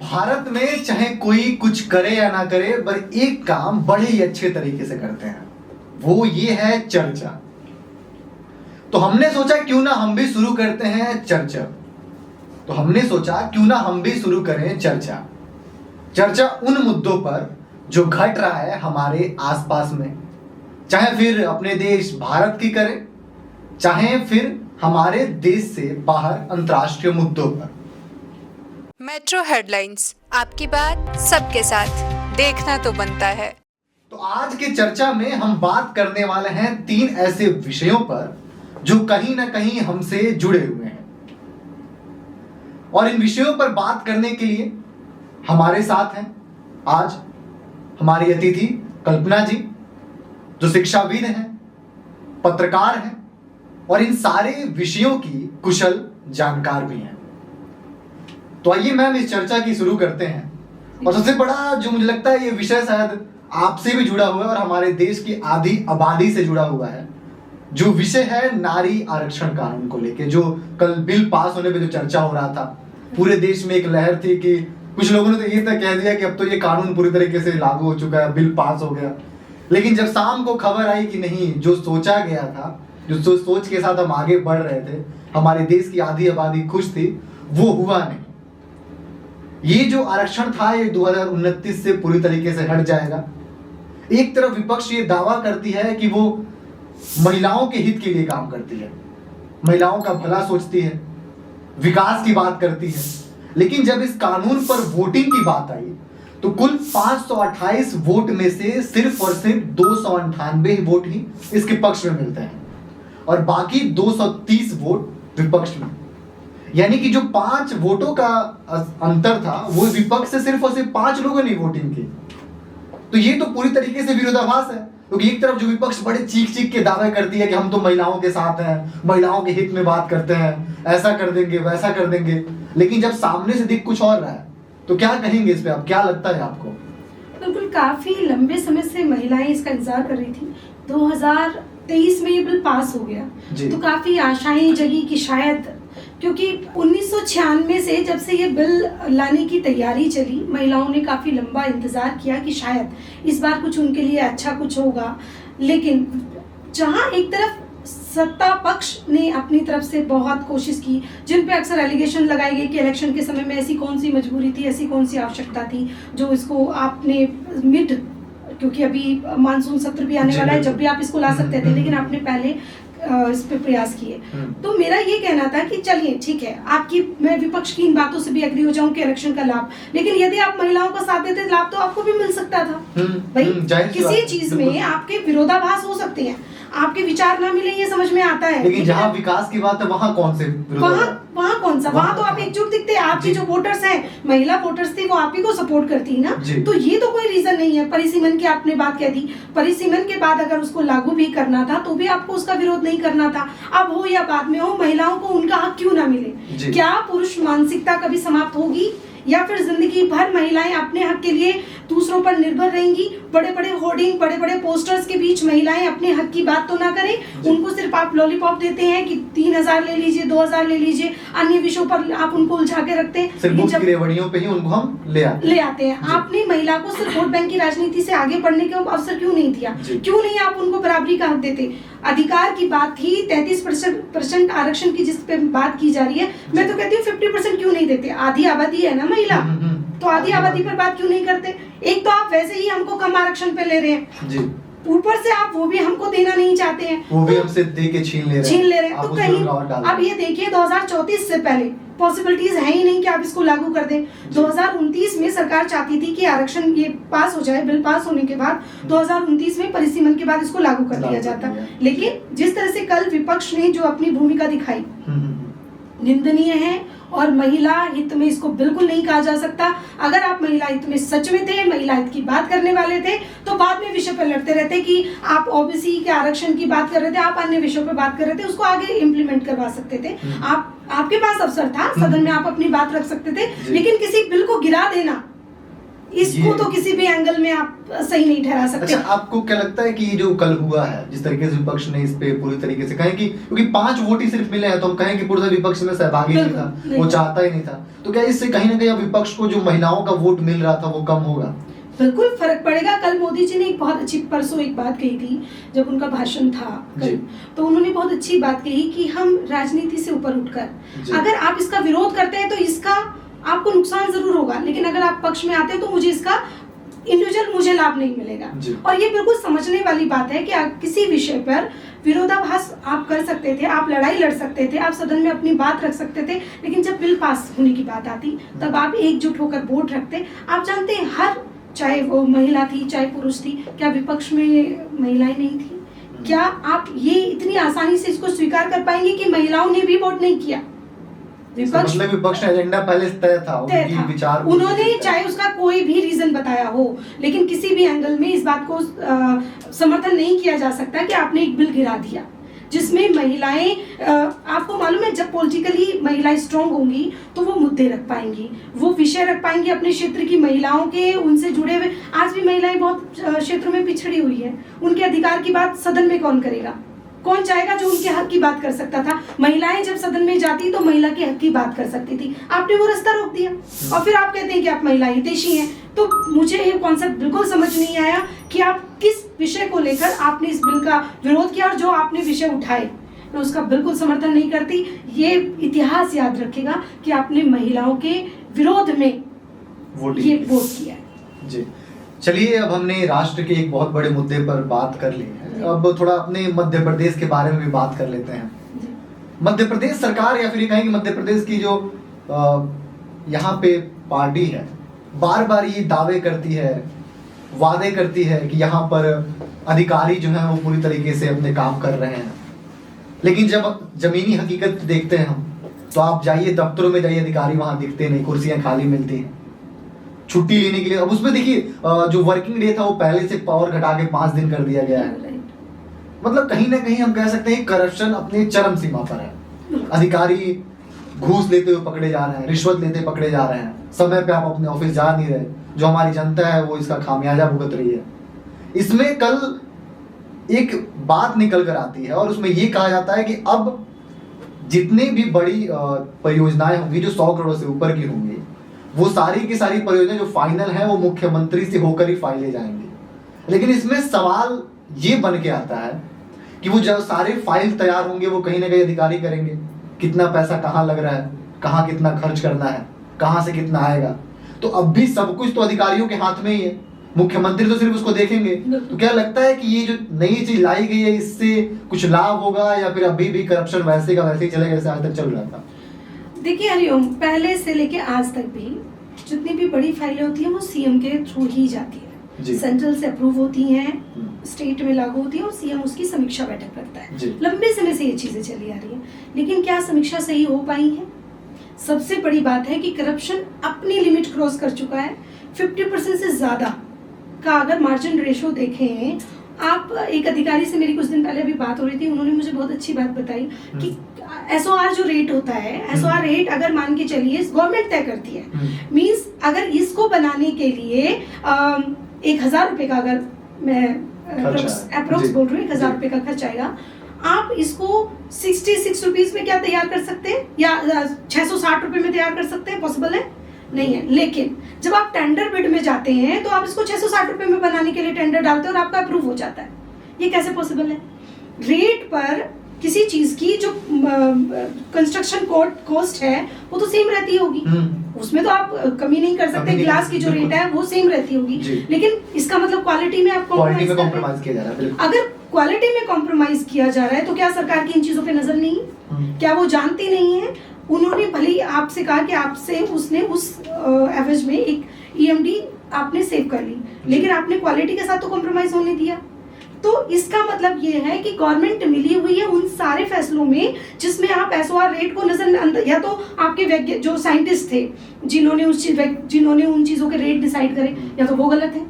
भारत में चाहे कोई कुछ करे या ना करे, पर एक काम बड़े ही अच्छे तरीके से करते हैं, वो ये है चर्चा। तो हमने सोचा क्यों ना हम भी शुरू करते हैं चर्चा। तो हमने सोचा क्यों ना हम भी शुरू करें चर्चा। चर्चा उन मुद्दों पर जो घट रहा है हमारे आसपास में, चाहे फिर अपने देश भारत की करें, चाहे फिर हमारे देश से बाहर अंतर्राष्ट्रीय मुद्दों पर। मेट्रो हेडलाइंस, आपकी बात सबके साथ, देखना तो बनता है। तो आज के चर्चा में हम बात करने वाले हैं 3 ऐसे विषयों पर जो कहीं ना कहीं हमसे जुड़े हुए हैं। और इन विषयों पर बात करने के लिए हमारे साथ हैं आज हमारी अतिथि कल्पना जी, जो शिक्षाविद हैं, पत्रकार हैं और इन सारे विषयों की कुशल जानकार भी हैं। तो आइए मैम इस चर्चा की शुरू करते हैं। और सबसे बड़ा जो मुझे लगता है ये विषय शायद आपसे भी जुड़ा हुआ है और हमारे देश की आधी आबादी से जुड़ा हुआ है, जो विषय है नारी आरक्षण कानून को लेके, जो कल बिल पास होने पे जो चर्चा हो रहा था। पूरे देश में एक लहर थी कि कुछ लोगों ने तो ये तक कह दिया कि अब तो ये कानून पूरी तरीके से लागू हो चुका है, बिल पास हो गया। लेकिन जब शाम को खबर आई कि नहीं, जो सोचा गया था, जो सोच के साथ हम आगे बढ़ रहे थे, हमारे देश की आधी आबादी खुश थी, वो हुआ नहीं। ये जो आरक्षण था ये 2029 से पूरी तरीके से हट जाएगा। एक तरफ विपक्ष ये दावा करती है कि वो महिलाओं के हित के लिए काम करती है, महिलाओं का भला सोचती है, विकास की बात करती है। लेकिन जब इस कानून पर वोटिंग की बात आई तो कुल 528 वोट में से सिर्फ और सिर्फ 298 वोट ही इसके पक्ष में मिलते हैं और बाकी 230 वोट विपक्ष में। यानी कि जो 5 वोटों का अंतर था वो विपक्ष से सिर्फ और सिर्फ 5 लोगों ने वोटिंग की। तो ये तो पूरी तरीके से विरोधाभास है, क्योंकि एक तरफ जो विपक्ष बड़े चीख चीख के दावे करती है कि हम तो महिलाओं के साथ हैं, महिलाओं के हित में बात करते हैं, ऐसा कर देंगे वैसा कर देंगे, लेकिन जब सामने से दिख कुछ और रहा है तो क्या कहेंगे इस पे? आप क्या लगता है आपको? बिल्कुल, काफी लंबे समय से महिलाएं इसका इंतजार कर रही थी। 2023 में ये बिल पास हो गया तो काफी आशाएं जगी कि शायद, क्योंकि 1996 से जब से ये बिल लाने की तैयारी चली, महिलाओं ने काफी लंबा इंतजार किया कि शायद इस बार कुछ उनके लिए अच्छा कुछ होगा। लेकिन जहां एक तरफ सत्ता पक्ष ने अपनी तरफ से बहुत कोशिश की, जिन पे अक्सर एलिगेशन लगाए गए कि इलेक्शन के समय में ऐसी कौन सी मजबूरी थी, ऐसी कौन सी आवश्यकता थी जो इसको आपने मिड, क्योंकि अभी मानसून सत्र भी आने वाला है, जब भी आप इसको ला सकते थे, लेकिन आपने पहले इस पे प्रयास किए। तो मेरा ये कहना था कि चलिए ठीक है, आपकी, मैं विपक्ष की इन बातों से भी एग्री हो जाऊं कि आरक्षण का लाभ, लेकिन यदि आप महिलाओं का साथ देते लाभ तो आपको भी मिल सकता था। भाई किसी चीज में आपके विरोधाभास हो सकते हैं, आपके विचार ना मिले, ये समझ में आता है, लेकिन जहाँ विकास की बात है वहाँ कौन से वहाँ कौन सा, वहाँ तो आप एकजुट दिखते हैं। आपके जो वोटर्स हैं, महिला वोटर्स थे, वो आप ही को सपोर्ट करती है ना। तो ये तो कोई रीजन नहीं है। परिसीमन की आपने बात कह दी, परिसीमन के बाद अगर उसको लागू भी करना था तो भी आपको उसका विरोध नहीं करना था। अब हो या बाद में हो, महिलाओं को उनका हक क्यों ना मिले? क्या पुरुष मानसिकता कभी समाप्त होगी या फिर जिंदगी भर महिलाएं अपने हक के लिए दूसरों पर निर्भर रहेंगी? बड़े बड़े होर्डिंग, बड़े बड़े पोस्टर्स के बीच महिलाएं अपने हक की बात तो ना करें, उनको सिर्फ आप लॉलीपॉप देते हैं कि 3000 ले लीजिए, 2000 ले लीजिए, अन्य विषयों पर आप उनको उलझा के रखते हैं, सिर्फ रेवड़ियों पे ही उनको हम ले आते हैं। आपने महिला को सिर्फ वोट बैंक की राजनीति से आगे बढ़ने का अवसर क्यों नहीं दिया? क्यों नहीं आप उनको बराबरी का हक देते? अधिकार की बात थी, 33% आरक्षण की जिस पे बात की जा रही है, मैं तो कहती हूँ 50% क्यों नहीं देते? आधी आबादी है ना महिला, तो आधी आबादी पर बात क्यों नहीं करते? एक तो आप वैसे ही हमको कम आरक्षण पे ले रहे हैं, ऊपर से आप वो भी हमको देना नहीं चाहते हैं, वो भी हमसे दे के छीन ले रहे हैं। तो कहीं अब ये देखिए 2034 से पहले पॉसिबिलिटीज है ही नहीं कि आप इसको लागू कर दें। 2029 में सरकार चाहती थी कि आरक्षण ये पास हो जाए, बिल पास होने के बाद 2029 में परिसीमन के बाद इसको लागू कर दिया जाता। लेकिन जिस तरह से कल विपक्ष ने जो अपनी भूमिका दिखाई, निंदनीय है और महिला हित में इसको बिल्कुल नहीं कहा जा सकता। अगर आप महिला हित में सच में थे, महिला हित की बात करने वाले थे, तो बाद में विषय पर लड़ते रहते कि आप ओबीसी के आरक्षण की बात कर रहे थे, आप अन्य विषयों पर बात कर रहे थे, उसको आगे इम्प्लीमेंट करवा सकते थे। आपके पास अवसर था, सदन में आप अपनी बात रख सकते थे, लेकिन किसी बिल को गिरा देना इसको तो किसी भी एंगल में आप सही नहीं ठहरा सकते। अच्छा, आपको क्या लगता है कि ये जो कल हुआ है, जिस तरीके से विपक्ष ने इस पे पूरी तरीके से कहें कि क्योंकि 5 वोट ही सिर्फ मिले हैं, तो हम कहें कि पूरा विपक्ष में सहभागी नहीं था, वो चाहता ही नहीं था, तो क्या इससे कहीं ना कहीं विपक्ष को जो महिलाओं का वोट मिल रहा था वो कम होगा? बिल्कुल फर्क पड़ेगा। कल मोदी जी ने एक बहुत अच्छी, परसों एक बात कही थी जब उनका भाषण था कल, तो उन्होंने बहुत अच्छी बात कही कि हम राजनीति से ऊपर उठकर, अगर आप इसका विरोध करते हैं तो इसका आपको नुकसान जरूर होगा, लेकिन अगर आप पक्ष में आते हैं तो मुझे इसका इंडिविजुअल मुझे लाभ नहीं मिलेगा। और ये बिल्कुल समझने वाली बात है कि किसी विषय पर विरोधाभास आप कर सकते थे, आप लड़ाई लड़ सकते थे, आप सदन में अपनी बात रख सकते थे, लेकिन जब बिल पास होने की बात आती तब आप एकजुट होकर वोट रखते। आप जानते हैं, हर, चाहे वो महिला थी चाहे पुरुष थी, क्या विपक्ष में महिलाएं नहीं थी? क्या आप ये इतनी आसानी से इसको स्वीकार कर पाएंगे कि महिलाओं ने भी वोट नहीं किया? विपक्ष एजेंडा पहले तय था, उनकी विचार, उन्होंने चाहे उसका कोई भी रीजन बताया हो, लेकिन किसी भी एंगल में इस बात को समर्थन नहीं किया जा सकता कि आपने एक बिल गिरा दिया जिसमें महिलाएं, आपको मालूम है, जब पॉलिटिकली महिलाएं स्ट्रांग होंगी तो वो मुद्दे रख पाएंगी, वो विषय रख पाएंगी अपने क्षेत्र की महिलाओं के, उनसे जुड़े हुए। आज भी महिलाएं बहुत क्षेत्रों में पिछड़ी हुई है, उनके अधिकार की बात सदन में कौन करेगा? कौन चाहेगा जो उनके हक की बात कर सकता था? महिलाएं जब सदन में जाती तो महिला के हक की बात कर सकती थी, आपने वो रास्ता रोक दिया और फिर आप कहते हैं कि आप महिला हितैषी हैं। तो मुझे ये कॉन्सेप्ट बिल्कुल समझ नहीं आया कि आप किस विषय को लेकर आपने इस बिल का विरोध किया, और जो आपने विषय उठाए मैं उसका बिल्कुल समर्थन नहीं करती। ये इतिहास याद रखेगा कि आपने महिलाओं के विरोध में ये वोट किया जी। चलिए, अब हमने राष्ट्र के एक बहुत बड़े मुद्दे पर बात कर ली है, अब थोड़ा अपने मध्य प्रदेश के बारे में भी बात कर लेते हैं। मध्य प्रदेश सरकार, या फिर ये कहें कि मध्य प्रदेश की जो यहाँ पे पार्टी है, बार बार ये दावे करती है, वादे करती है कि यहाँ पर अधिकारी जो है वो पूरी तरीके से अपने काम कर रहे हैं, लेकिन जब जमीनी हकीकत देखते हैं हम, तो आप जाइए दफ्तरों में जाइए, अधिकारी वहां दिखते नहीं, कुर्सियां खाली मिलती हैं छुट्टी लेने के लिए। अब उसमें देखिए, जो वर्किंग डे था वो पहले से पावर घटा के 5 दिन कर दिया गया है। मतलब कहीं ना कहीं हम कह सकते हैं करप्शन अपने चरम सीमा पर है। अधिकारी घूस लेते हुए पकड़े जा रहे हैं, रिश्वत लेते पकड़े जा रहे हैं, समय पे आप अपने ऑफिस जा नहीं रहे, जो हमारी जनता है वो इसका खामियाजा भुगत रही है। इसमें कल एक बात निकल कर आती है और उसमें ये कहा जाता है कि अब जितनी भी बड़ी परियोजनाएं होंगी जो 100 करोड़ से ऊपर की होंगी, वो सारी की सारी परियोजनाएं जो फाइनल है वो मुख्यमंत्री से होकर ही फाइलें जाएंगी। लेकिन इसमें सवाल ये बन के आता है कि वो जब सारे फाइल तैयार होंगे वो कहीं ना कहीं अधिकारी करेंगे, कितना पैसा कहाँ लग रहा है, कहाँ कितना खर्च करना है, कहाँ से कितना आएगा, तो अब भी सब कुछ तो अधिकारियों के हाथ में ही है, मुख्यमंत्री तो सिर्फ उसको देखेंगे। तो क्या लगता है कि ये जो नई चीज लाई गई है इससे कुछ लाभ होगा, या फिर अभी भी करप्शन वैसे का वैसे ही चलेगा जैसे आज तक चल रहा था? देखिए हरिओम, पहले से लेके आज तक भी जितनी भी बड़ी फाइलें होती हैं वो सीएम के थ्रू ही जाती है, सेंट्रल से अप्रूव होती हैं, स्टेट में लागू होती है और सीएम उसकी समीक्षा बैठक करता है। लंबे समय से ये चीजें चली आ रही है, लेकिन क्या समीक्षा सही हो पाई है? सबसे बड़ी बात है कि करप्शन अपनी लिमिट क्रॉस कर चुका है। 50% से ज्यादा का अगर मार्जिन रेशो देखें, आप, एक अधिकारी से मेरी कुछ दिन पहले अभी बात हो रही थी, उन्होंने मुझे बहुत अच्छी बात बताई कि एसओआर जो रेट होता है, एसओआर रेट अगर मान के चलिए गवर्नमेंट तय करती है, मींस अगर इसको बनाने के लिए 1000 रुपए का, अगर मैं अप्रोक्स बोल रही हूँ, 1000 रुपए का खर्च आएगा, आप इसको 66 रुपीज में क्या तैयार कर सकते हैं, या 660 रुपए में तैयार कर सकते हैं? पॉसिबल है? नहीं है। लेकिन जब आप टेंडर बिड में जाते हैं तो आप इसको 660 रुपए में बनाने के लिए टेंडर डालते हैं और आपका अप्रूव हो जाता है। ये कैसे पॉसिबल है? रेट पर किसी चीज की जो कंस्ट्रक्शन कॉस्ट है वो तो सेम रहती होगी, उसमें तो आप कमी नहीं कर सकते। ग्लास की जो रेट है वो सेम रहती होगी, लेकिन इसका मतलब क्वालिटी में आप कॉम्प्रोमाइज किया जा रहा है। अगर क्वालिटी में कॉम्प्रोमाइज किया जा रहा है तो क्या सरकार की इन चीजों पे नजर नहीं है? क्या वो जानती नहीं है? उन्होंने भले ही आपसे कहा कि आपसे उसने उस एवरेज में एक ईएमडी आपने सेव कर ली, लेकिन आपने क्वालिटी के साथ तो कॉम्प्रोमाइज होने दिया। तो इसका मतलब ये है कि गवर्नमेंट मिली हुई है उन सारे फैसलों में जिसमें आप एसओआर रेट को नजर, या तो आपके जो साइंटिस्ट थे जिन्होंने उन चीजों के रेट डिसाइड करे, या तो वो गलत है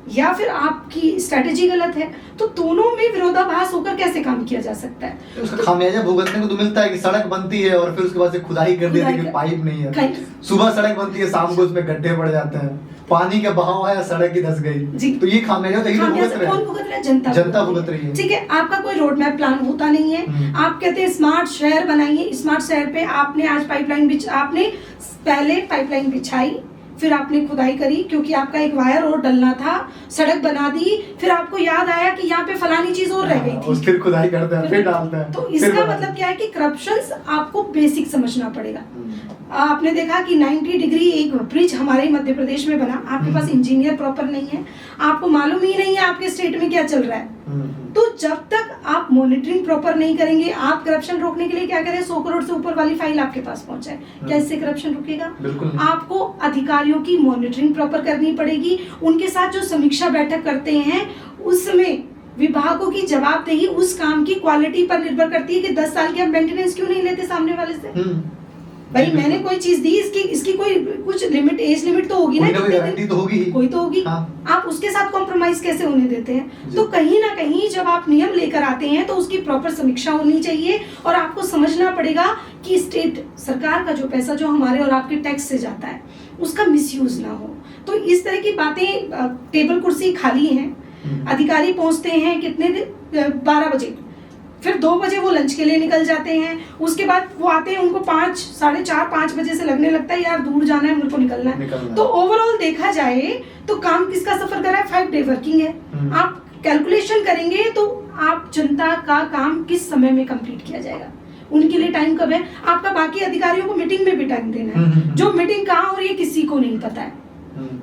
या फिर आपकी स्ट्रेटेजी गलत है। तो दोनों में विरोधाभास होकर कैसे काम किया जा सकता है? उसका खामियाजा भुगतने को तो मिलता है कि सड़क बनती है और फिर उसके बाद से खुदाई कर देती है, पाइप नहीं है, सुबह सड़क बनती है, शाम को उसमें गड्ढे पड़ जाते हैं, पानी का बहाव है, सड़क ही धंस गई जी। तो ये खामियाजा तो कौन भुगत रहा है? जनता भुगत रही है। ठीक है, आपका कोई रोड मैप प्लान होता नहीं है। आप कहते हैं स्मार्ट शहर बनाइए, स्मार्ट शहर पे आपने आज आपने पहले पाइपलाइन बिछाई, फिर आपने खुदाई करी क्योंकि आपका एक वायर और डलना था, सड़क बना दी, फिर आपको याद आया कि यहाँ पे फलानी चीज और रह गई थी, फिर खुदाई करते हैं, फिर डालते हैं। तो इसका मतलब क्या है कि करप्शन आपको बेसिक समझना पड़ेगा। आपने देखा कि 90 डिग्री एक ब्रिज हमारे मध्य प्रदेश में बना, आपके पास इंजीनियर प्रॉपर नहीं है, आपको मालूम ही नहीं है आपके स्टेट में क्या चल रहा है। तो जब तक आप मॉनिटरिंग प्रॉपर नहीं करेंगे, आप करप्शन रोकने के लिए क्या करें, 100 करोड़ से ऊपर वाली फाइल आपके पास पहुंचाए, क्या इससे करप्शन रुकेगा? आपको अधिकारियों की मॉनिटरिंग प्रॉपर करनी पड़ेगी, उनके साथ जो समीक्षा बैठक करते हैं उसमें विभागों की जवाबदेही उस काम की क्वालिटी पर निर्भर करती है कि 10 साल के हम मेंटेनेंस क्यों नहीं लेते सामने वाले से। भाई मैंने कोई चीज दी, इसकी कोई कुछ लिमिट, एज लिमिट तो होगी ना, गारंटी तो होगी, कोई तो होगी। हाँ। आप उसके साथ कॉम्प्रोमाइज कैसे होने देते हैं? तो कहीं ना कहीं जब आप नियम लेकर आते हैं तो उसकी प्रॉपर समीक्षा होनी चाहिए और आपको समझना पड़ेगा कि स्टेट सरकार का जो पैसा जो हमारे और आपके टैक्स से जाता है उसका मिसयूज ना हो। तो इस तरह की बातें, टेबल कुर्सी खाली है, अधिकारी पहुंचते हैं कितने दिन, 12 बजे, फिर 2 बजे वो लंच के लिए निकल जाते हैं, उसके बाद वो आते हैं, उनको 5, साढ़े 4, 5 बजे से लगने लगता है यार दूर जाना है, मेरे को निकलना है। तो ओवरऑल देखा जाए तो काम किसका सफर कर रहा है? 5 डे वर्किंग है। आप कैलकुलेशन करेंगे तो आप जनता का काम किस समय में कंप्लीट किया जाएगा, उनके लिए टाइम कब है? आपका बाकी अधिकारियों को मीटिंग में भी टाइम देना है, जो मीटिंग कहाँ हो रही है किसी को नहीं पता है।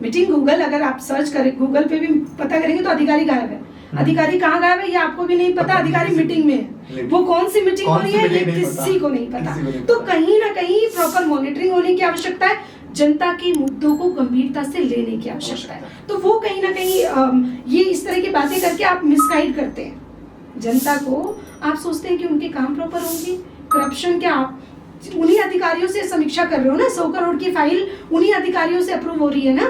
मीटिंग गूगल, अगर आप सर्च करें गूगल पे भी पता करेंगे तो अधिकारी गायब है, अधिकारी कहाँ गायब है ये आपको भी नहीं पता, अधिकारी मीटिंग में है, वो कौन सी मीटिंग हो रही है ये किसी को नहीं पता। तो कहीं ना कहीं प्रॉपर मॉनिटरिंग होने की आवश्यकता है, जनता के मुद्दों को गंभीरता से लेने की आवश्यकता है। तो वो कहीं ना कहीं ये इस तरह की बातें करके आप मिसगाइड करते हैं जनता को। आप सोचते हैं कि उनके काम प्रॉपर होंगे, करप्शन क्या आप उन्हीं अधिकारियों से समीक्षा कर रहे हो ना, 100 करोड़ की फाइल उन्हीं अधिकारियों से अप्रूव हो रही है ना,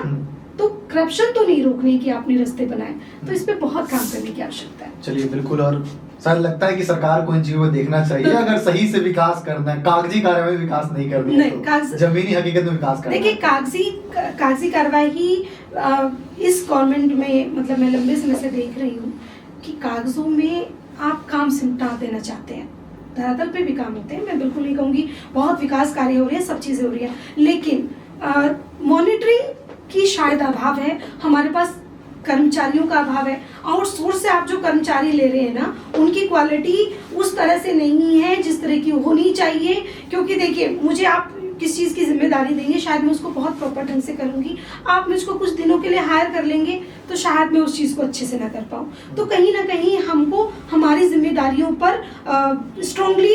तो करप्शन तो नहीं रोकने की आपने रास्ते बनाए, तो इस पे बहुत काम करने की आवश्यकता है। चलिए बिल्कुल, और सर लगता है कि सरकार को इन चीजों को देखना चाहिए, अगर सही से विकास करना है, कागजी कार्रवाई विकास नहीं करनी है, तो जमीनी हकीकत में विकास करना है। देखिए कागजी कार्रवाई इस गवर्नमेंट में, मतलब मैं लंबे समय से देख रही हूँ कि कागजों में आप काम सिमटा देना चाहते हैं, धरातल पे भी काम होते हैं, मैं बिल्कुल नहीं कहूँगी बहुत विकास कार्य हो रही है, सब चीजें हो रही है, लेकिन मॉनिटरिंग की शायद अभाव है, हमारे पास कर्मचारियों का अभाव है, आउटसोर्स से आप जो कर्मचारी ले रहे हैं ना उनकी क्वालिटी उस तरह से नहीं है जिस तरह की होनी चाहिए। क्योंकि देखिए, मुझे आप किस चीज़ की जिम्मेदारी देंगे, शायद मैं उसको बहुत प्रॉपर ढंग से करूंगी, आप मुझको कुछ दिनों के लिए हायर कर लेंगे तो शायद मैं उस चीज़ को अच्छे से ना कर पाऊँ। तो कहीं ना कहीं हमको हमारी जिम्मेदारियों पर स्ट्रांगली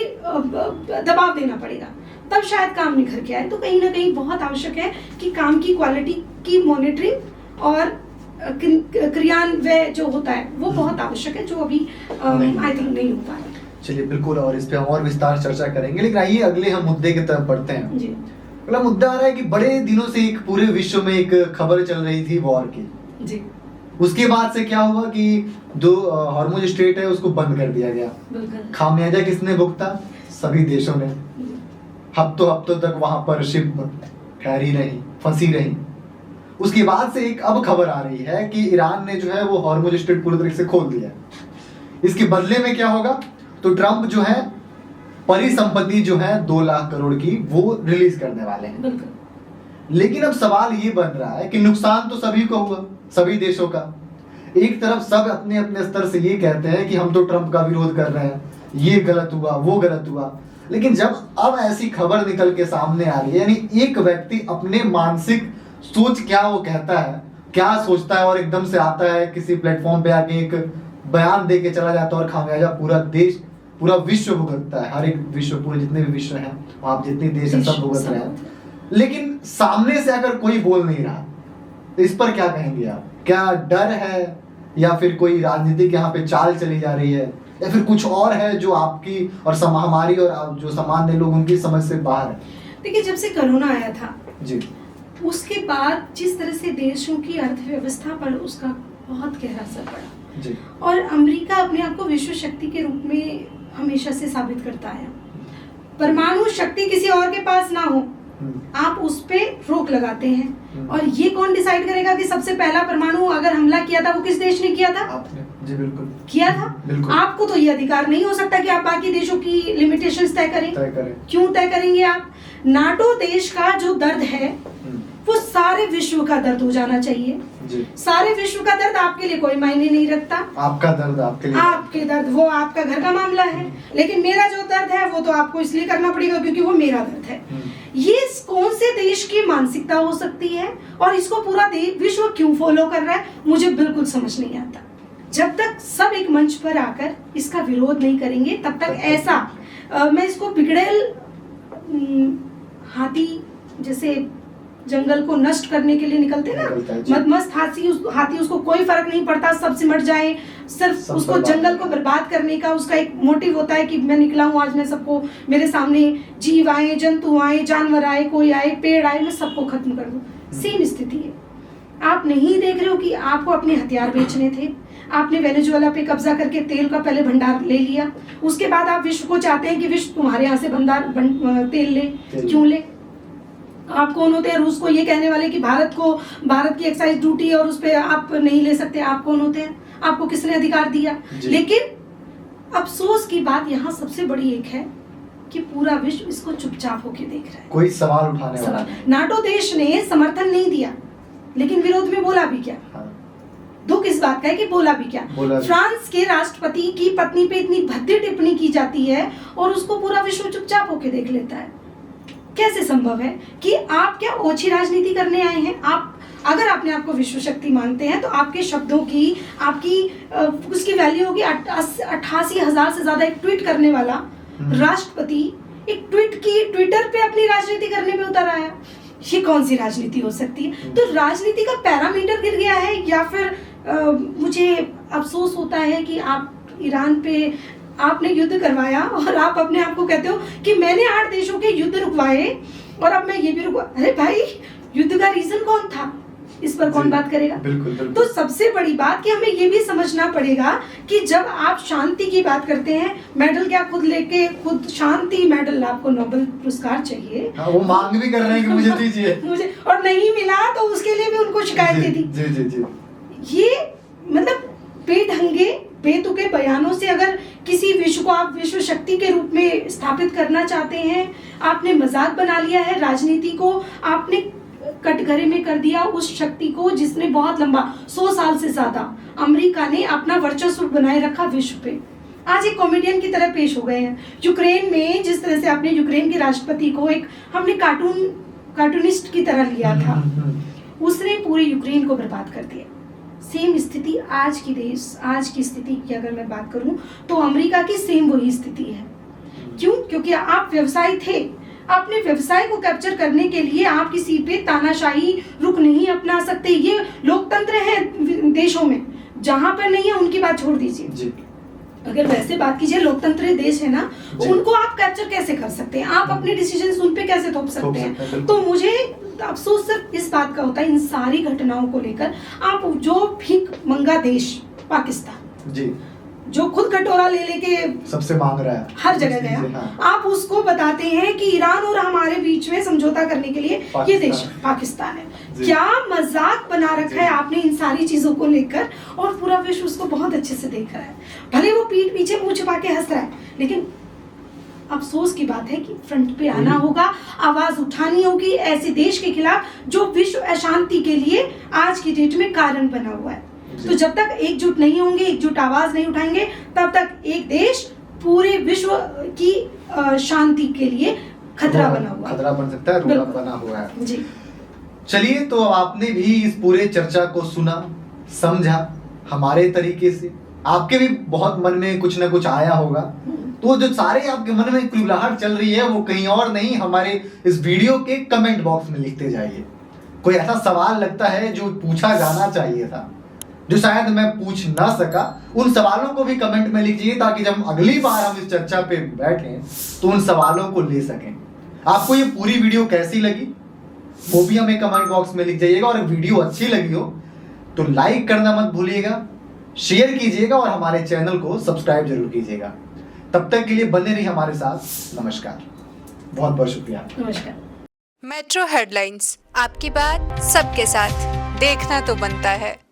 दबाव देना पड़ेगा, तब शायद काम निखर के आए। तो कहीं ना कहीं बहुत आवश्यक है कि काम की क्वालिटी की मॉनिटरिंग और क्रियान्वय जो होता है वो बहुत आवश्यक है, जो अभी आई थिंक नहीं हो पा रहा। चलिए बिल्कुल, और इस पे हम और विस्तार चर्चा करेंगे, लेकिन आइए अगले हम मुद्दे की तरफ बढ़ते हैं। जी। अगला मुद्दा आ रहा है कि बड़े दिनों से एक पूरे विश्व में एक खबर चल रही थी वॉर की। जी। उसके बाद से क्या हुआ कि जो हॉर्मुज स्ट्रेट है उसको बंद कर दिया गया। खामियाजा किसने भुगता? सभी देशों ने। हफ्तों तक वहां पर शिप ठहरी रही, फंसी रही। उसके बाद से एक अब खबर आ रही है कि ईरान ने जो है वो हॉर्मुज स्ट्रेट पूरी तरीके से खोल दिया। इसके बदले में क्या होगा? तो ट्रंप जो है परिसंपत्ति जो है 2 लाख करोड़ की वो रिलीज करने वाले हैं। लेकिन अब सवाल ये बन रहा है कि नुकसान तो सभी को हुआ, सभी देशों का। एक तरफ सब अपने अपने स्तर से ये कहते हैं कि हम तो ट्रंप का विरोध कर रहे हैं, ये गलत हुआ, वो गलत हुआ। लेकिन जब अब ऐसी खबर निकल के सामने आ रही है, यानी एक व्यक्ति अपने मानसिक सोच क्या वो कहता है, क्या सोचता है, और एकदम से आता है किसी प्लेटफॉर्म पे आके एक बयान दे के चला जाता है और खामियाजा पूरा देश, पूरा विश्व भुगतता है। हर एक विश्व, पूरे जितने भी विश्व हैं, आप जितने देश हैं सब भुगत रहे हैं। लेकिन सामने से अगर कोई बोल नहीं रहा, तो इस पर क्या कहेंगे आप? क्या डर है, या फिर कोई राजनीतिक यहाँ पे चाल चली जा रही है, या फिर कुछ और है जो आपकी और हमारी और जो सामान्य लोग उनकी समझ से बाहर है? देखिए, जब से कोरोना आया था जी, उसके बाद जिस तरह से देशों की अर्थव्यवस्था पर उसका बहुत गहरा असर पड़ा जी। और अमेरिका अपने आप को विश्व शक्ति के रूप में हमेशा से साबित करता है। परमाणु शक्ति किसी और के पास ना हो, आप उस पे रोक लगाते हैं। और ये कौन डिसाइड करेगा कि सबसे पहला परमाणु अगर हमला किया था वो किस देश ने किया था? आपने। जी बिल्कुल किया था। बिल्कुल। आपको तो ये अधिकार नहीं हो सकता कि आप बाकी देशों की लिमिटेशंस तय करें। क्यों तय करेंगे आप? नाटो देश का जो दर्द है वो सारे विश्व का दर्द हो जाना चाहिए जी। सारे विश्व का दर्द आपके लिए कोई मायने नहीं रखता। आपका दर्द आपके लिए, आपके दर्द वो आपका घर का मामला है, लेकिन मेरा जो दर्द है वो तो आपको इसलिए करना पड़ेगा क्योंकि वो मेरा दर्द है। ये कौन से देश की मानसिकता हो सकती है और इसको पूरा विश्व क्यों फॉलो कर रहा है, मुझे बिल्कुल समझ नहीं आता। जब तक सब एक मंच पर आकर इसका विरोध नहीं करेंगे तब तक ऐसा मैं इसको बिगड़ेल हाथी जैसे जंगल को नष्ट करने के लिए निकलते ना, मदमस्त हाथी उसको कोई फर्क नहीं पड़ता, सब सिमट जाए, सिर्फ उसको जंगल को बर्बाद करने का उसका एक मोटिव होता है कि मैं निकला हूँ आज, मैं सबको, मेरे सामने जीव आए, जंतु आए, जानवर आए, कोई आए, पेड़ आए, मैं सबको खत्म कर दूं। सेम स्थिति है। आप नहीं देख रहे हो कि आपको अपने हथियार बेचने थे, आपने वेनेजुएला पे कब्जा करके तेल का पहले भंडार ले लिया, उसके बाद आप विश्व को चाहते हैं कि विश्व तुम्हारे यहाँ से तेल ले। क्यों ले? आप कौन होते हैं रूस को ये कहने वाले कि भारत की एक्साइज ड्यूटी है और उस पे आप नहीं ले सकते? आप कौन होते हैं? आपको किसने अधिकार दिया? लेकिन अफसोस की बात यहाँ सबसे बड़ी एक है कि पूरा विश्व इसको चुपचाप होके देख रहा है, कोई सवाल उठाने वाला। नाटो देश ने समर्थन नहीं दिया लेकिन विरोध में बोला भी क्या? दुख इस बात का है कि बोला भी क्या? फ्रांस के राष्ट्रपति की पत्नी पे इतनी भद्दी टिप्पणी की जाती है और उसको पूरा विश्व चुपचाप होके देख लेता है। कैसे संभव है कि आप क्या ओछी राजनीति करने आए हैं? आप अगर अपने आप को विश्व शक्ति मानते हैं तो आपके शब्दों की, आपकी उसकी वैल्यू होगी 88,000 से ज्यादा। एक ट्वीट करने वाला राष्ट्रपति एक ट्विटर पे अपनी राजनीति करने पे उतर आया। ये कौन सी राजनीति हो सकती है? तो राजनीति का पैरामीटर गिर गया है। या फिर मुझे अफसोस होता है कि आप ईरान पे आपने युद्ध करवाया और आप अपने आप को कहते हो कि मैंने 8 देशों के युद्ध रुकवाए और अब मैं ये भी रुकवा। अरे भाई, युद्ध का रीजन कौन था? इस पर कौन बात करेगा? बिल्कुल। तो सबसे बड़ी बात कि हमें ये भी समझना पड़ेगा कि जब आप शांति की बात करते हैं, मेडल क्या खुद लेके खुद शांति मेडल, आपको नोबेल पुरस्कार चाहिए, वो मांग भी कर रहे हैं कि मुझे दीजिए, मुझे, और नहीं मिला तो उसके लिए भी उनको शिकायतें थी। जी। ये मतलब बेढंगे बेतुके बयानों से अगर किसी विश्व को आप विश्व शक्ति के रूप में स्थापित करना चाहते हैं, आपने मजाक बना लिया है राजनीति को, आपने कटघरे में कर दिया उस शक्ति को जिसने बहुत लंबा 100 साल से ज्यादा अमेरिका ने अपना वर्चस्व बनाए रखा विश्व पे। आज एक कॉमेडियन की तरह पेश हो गए हैं। यूक्रेन में जिस तरह से आपने यूक्रेन के राष्ट्रपति को एक हमने कार्टूनिस्ट की तरह लिया था, उसने पूरे यूक्रेन को बर्बाद कर दिया। सेम स्थिति आज की स्थिति की अगर मैं बात करूं तो अमेरिका की सेम वही स्थिति है। क्यों? क्योंकि आप व्यवसायी थे, अपने व्यवसाय को कैप्चर करने के लिए आप किसी पे तानाशाही रुख नहीं अपना सकते। ये लोकतंत्र है देशों में, जहां पर नहीं है उनकी बात छोड़ दीजिए। अगर वैसे बात कीजिए, लोकतंत्र देश है ना, उनको आप कैप्चर कैसे कर सकते हैं? आप अपने डिसीजन उन पे कैसे थोप सकते हैं? तो मुझे अफसोस सिर्फ इस बात का होता है इन सारी घटनाओं को लेकर। आप जो भीख मंगा देश पाकिस्तान जी, जो खुद कटोरा ले लेके सबसे मांग रहा है, हर जगह गया, हाँ। आप उसको बताते हैं कि ईरान और हमारे बीच में समझौता करने के लिए ये देश पाकिस्तान है। क्या मजाक बना रखा है आपने इन सारी चीजों को लेकर, और पूरा विश्व उसको बहुत अच्छे से देख रहा है। भले वो पीठ पीछे मुंह छुपा के हंस रहा है, लेकिन अफसोस की बात है कि फ्रंट पे आना होगा, आवाज उठानी होगी ऐसे देश के खिलाफ जो विश्व अशांति के लिए आज की डेट में कारण बना हुआ है। तो जब तक एकजुट नहीं होंगे, एकजुट आवाज नहीं उठाएंगे, तब तक एक देश पूरे विश्व की शांति के लिए खतरा बन सकता है, रोड़ा बना हुआ है जी। चलिए, तो आपने भी इस पूरे चर्चा को सुना, समझा हमारे तरीके से, आपके भी बहुत मन में कुछ ना कुछ आया होगा। तो जो सारे आपके मन में कुलहट चल रही है वो कहीं और नहीं, हमारे इस वीडियो के कमेंट बॉक्स में लिखते जाइए। कोई ऐसा सवाल लगता है जो पूछा जाना चाहिए था, जो शायद मैं पूछ ना सका, उन सवालों को भी कमेंट में लिखिए, ताकि जब अगली बार हम इस चर्चा पे बैठें तो उन सवालों को ले सकें। आपको ये पूरी वीडियो कैसी लगी वो भी हमें कमेंट बॉक्स में लिख जाइएगा, और वीडियो अच्छी लगी हो तो लाइक करना मत भूलिएगा, शेयर कीजिएगा और हमारे चैनल को सब्सक्राइब जरूर कीजिएगा। तब तक के लिए बने रहिए हमारे साथ। नमस्कार, बहुत बहुत शुक्रिया। नमस्कार। मेट्रो हेडलाइंस, आपकी बात सबके साथ, देखना तो बनता है।